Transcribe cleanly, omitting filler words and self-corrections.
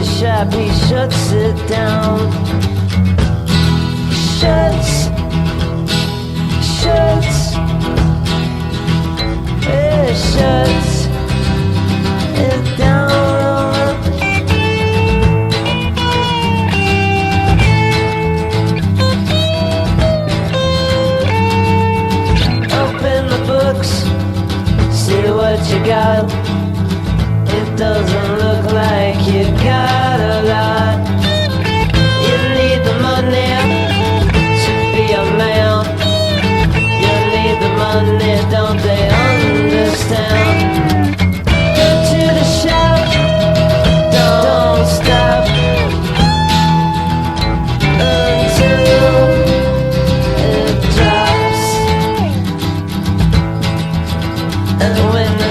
the shop, he shuts it down. Shuts it down. Open the books, see what you got. It doesn't look like you got a lot. You need the money to be a man. You need the money, don't they understand? Go to the shop, don't stop until it drops. And when the